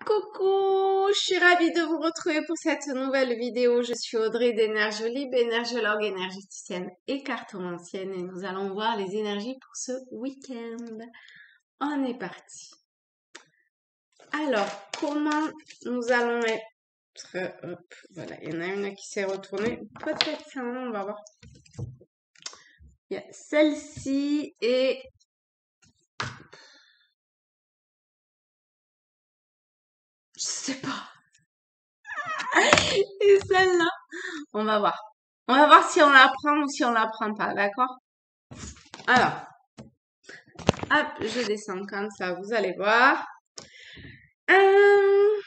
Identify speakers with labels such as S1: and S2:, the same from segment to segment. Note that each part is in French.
S1: Coucou, je suis ravie de vous retrouver pour cette nouvelle vidéo. Je suis Audrey d'Énergie Libre, énergologue, énergéticienne et cartomancienne et nous allons voir les énergies pour ce week-end. On est parti. Alors, comment nous allons mettre... Hop, voilà, il y en a une qui s'est retournée. Peut-être ça, on va voir. Il y a celle-ci et... Je sais pas. Et celle-là. On va voir. On va voir si on la prend ou si on la prend pas, d'accord? Alors, hop, je descends comme ça, vous allez voir. Euh,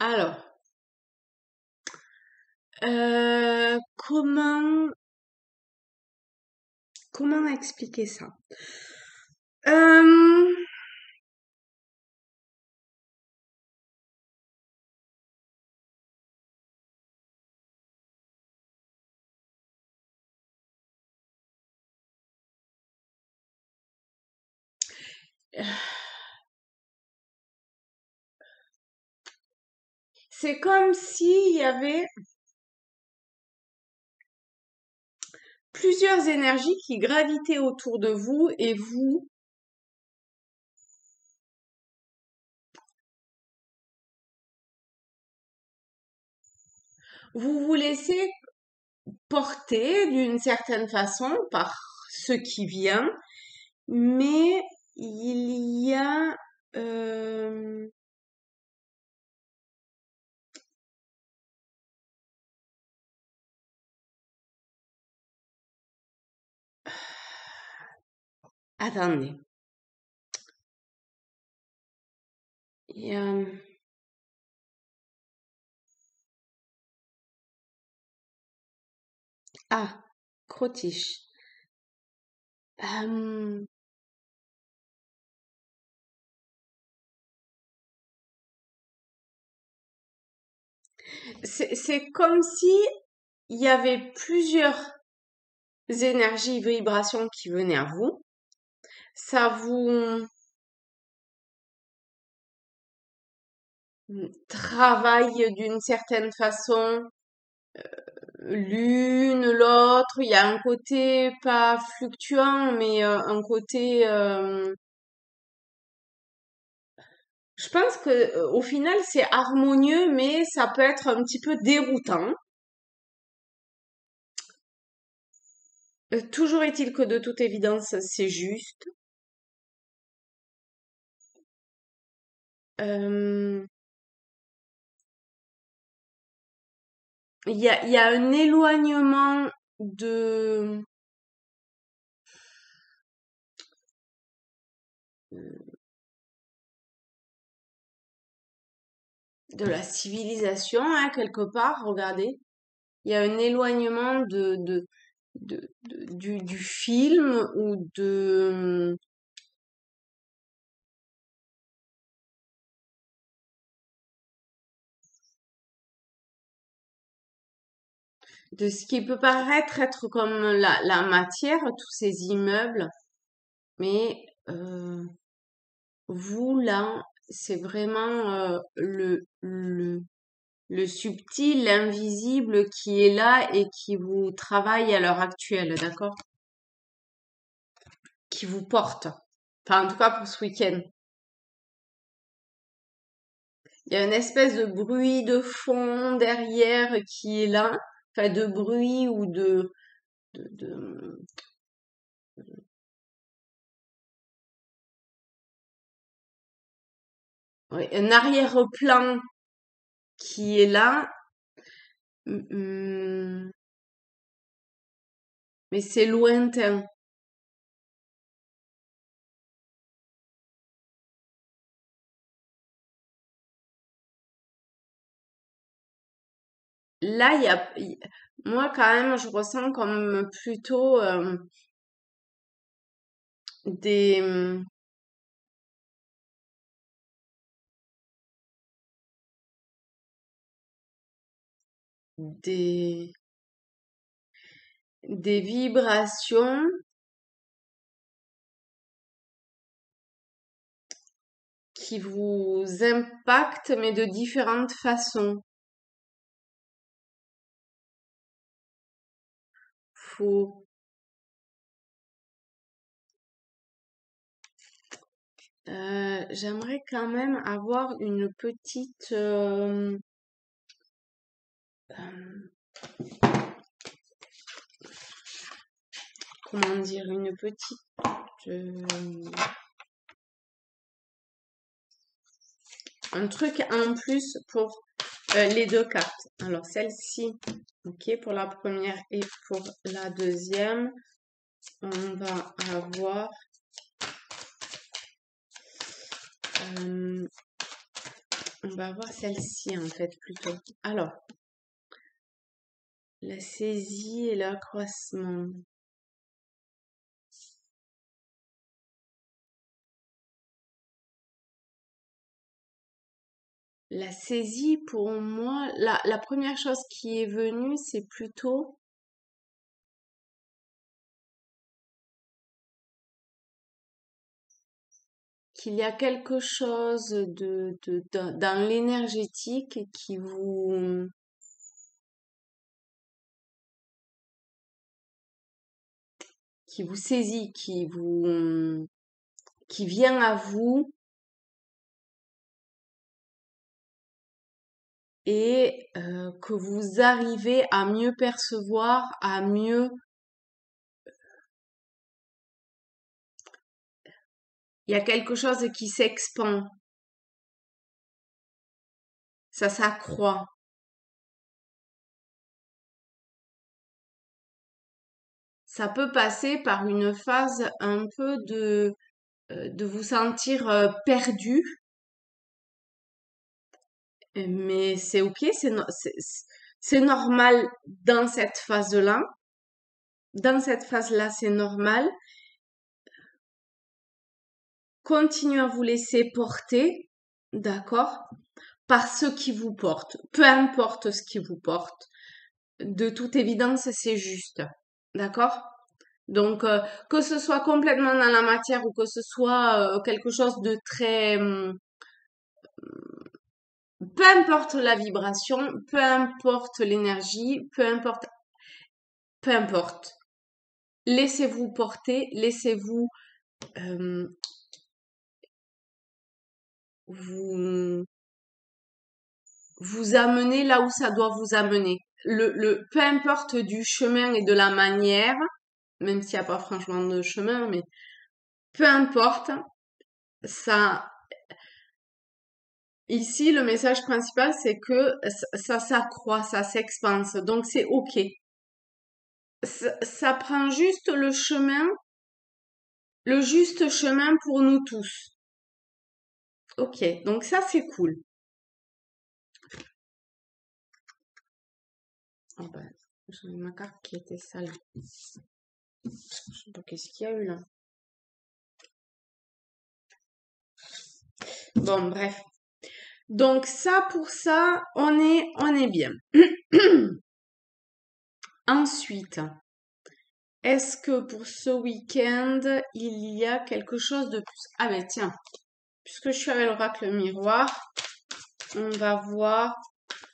S1: alors, comment expliquer ça? Euh, c'est comme s'il y avait plusieurs énergies qui gravitaient autour de vous et vous laissez porter d'une certaine façon par ce qui vient, mais il y a attendez. Il y a, ah, crotiche. Euh, c'est comme si il y avait plusieurs énergies, vibrations qui venaient à vous. Ça vous travaille d'une certaine façon l'une, l'autre. Il y a un côté pas fluctuant, mais un côté... je pense que au final, c'est harmonieux, mais ça peut être un petit peu déroutant. Toujours est-il que de toute évidence, c'est juste. Euh, il y a un éloignement de de la civilisation, hein, quelque part. Regardez, il y a un éloignement du film ou de ce qui peut paraître être comme la matière, tous ces immeubles, mais vous là, c'est vraiment le subtil, l'invisible qui est là et qui vous travaille à l'heure actuelle, d'accord? Qui vous porte. Enfin, en tout cas pour ce week-end. Il y a une espèce de bruit de fond derrière qui est là. Enfin, de bruit ou de... ouais, un arrière-plan qui est là. Hum, mais c'est lointain. Là, moi quand même, je ressens comme plutôt des, des, des vibrations qui vous impactent, mais de différentes façons. Faut, j'aimerais quand même avoir une petite, comment dire, une petite, euh, un truc en plus pour les deux cartes. Alors celle-ci, ok, pour la première et pour la deuxième, on va avoir celle-ci en fait plutôt. Alors, la saisie et l'accroissement. La saisie, pour moi, la première chose qui est venue, c'est plutôt qu'il y a quelque chose dans l'énergétique qui vous saisit, qui vient à vous et que vous arrivez à mieux percevoir, à mieux... Il y a quelque chose qui s'expand, ça s'accroît. Ça peut passer par une phase un peu de vous sentir perdu, mais c'est ok, c'est normal dans cette phase-là. Dans cette phase-là, c'est normal. Continuez à vous laisser porter, d'accord, par ce qui vous porte. Peu importe ce qui vous porte. De toute évidence, c'est juste, d'accord? Donc, que ce soit complètement dans la matière ou que ce soit quelque chose de très... peu importe la vibration, peu importe l'énergie, peu importe. Laissez-vous porter, laissez-vous euh, vous, vous amener là où ça doit vous amener. Peu importe du chemin et de la manière, même s'il n'y a pas franchement de chemin, mais peu importe, ça, ici, le message principal, c'est que ça s'accroît, ça s'expanse. Donc, c'est OK. Ça prend juste le juste chemin pour nous tous. OK. Donc, ça, c'est cool. Oh ben, j'avais ma carte qui était sale. Je sais pas qu'est-ce qu'il y a eu là. Bon, bref. Donc, ça, pour ça, on est bien. Ensuite, est-ce que pour ce week-end, il y a quelque chose de plus? Ah ben tiens, puisque je suis avec l'oracle miroir, on va voir,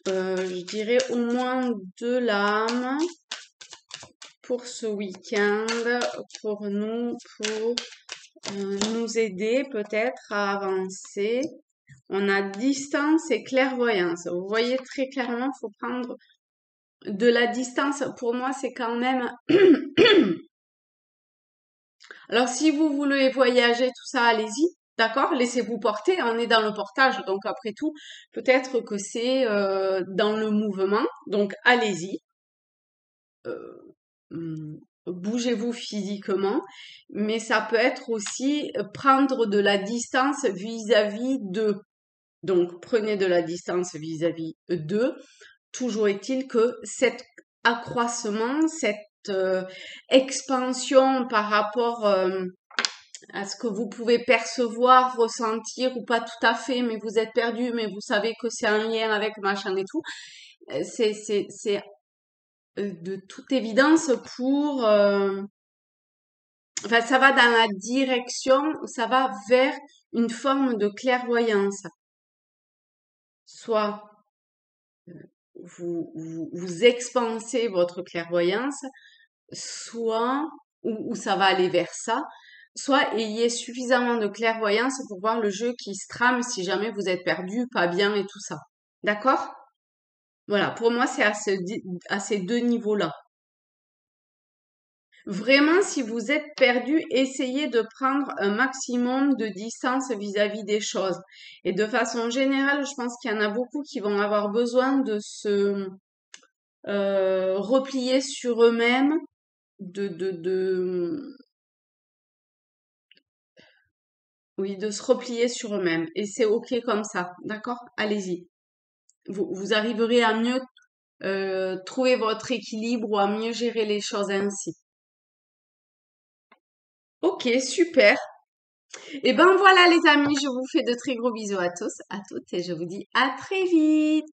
S1: je dirais au moins 2 lames pour ce week-end, pour nous aider peut-être à avancer. On a distance et clairvoyance. Vous voyez très clairement, faut prendre de la distance. Pour moi, c'est quand même... Alors, si vous voulez voyager, tout ça, allez-y. D'accord? Laissez-vous porter. On est dans le portage. Donc, après tout, peut-être que c'est dans le mouvement. Donc, allez-y. Bougez-vous physiquement. Mais ça peut être aussi prendre de la distance vis-à-vis de. Donc, prenez de la distance vis-à-vis d'eux. Toujours est-il que cet accroissement, cette expansion par rapport à ce que vous pouvez percevoir, ressentir ou pas tout à fait, mais vous êtes perdu, mais vous savez que c'est un lien avec machin et tout. C'est de toute évidence pour, enfin, ça va dans la direction, ça va vers une forme de clairvoyance. Soit vous expansez votre clairvoyance, soit, ou ça va aller vers ça, soit ayez suffisamment de clairvoyance pour voir le jeu qui se trame si jamais vous êtes perdu, pas bien et tout ça. D'accord? Voilà, pour moi, c'est à ces deux niveaux-là. Vraiment, si vous êtes perdu, essayez de prendre un maximum de distance vis-à-vis des choses. Et de façon générale, je pense qu'il y en a beaucoup qui vont avoir besoin de se replier sur eux-mêmes, oui, de se replier sur eux-mêmes. Et c'est OK comme ça, d'accord? Allez-y. Vous arriverez à mieux trouver votre équilibre ou à mieux gérer les choses ainsi. OK, super. Et ben voilà les amis, je vous fais de très gros bisous à tous, à toutes et je vous dis à très vite.